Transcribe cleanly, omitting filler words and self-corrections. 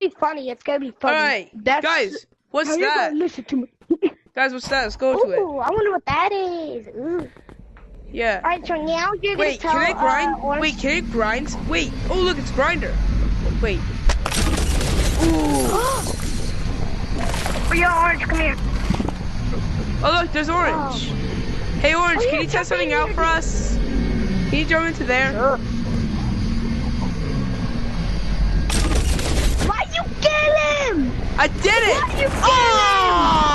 be funny. It's gonna be funny. Alright, That's guys, what's how you that? gotta listen to me. Guys, what's that? Let's go to it. Ooh, I wonder what that is. Ooh. Yeah. Alright, so now you're Wait, gonna tell can I grind? Orange. Wait, can it grind? Wait. Oh, look, it's grinder. Wait. Ooh. Oh, yeah, Orange, come here. Oh, look, there's Orange. Hey, Orange, can you test something out for us? Can you jump into there? Sure. Why you kill him? I did it! Why you kill him?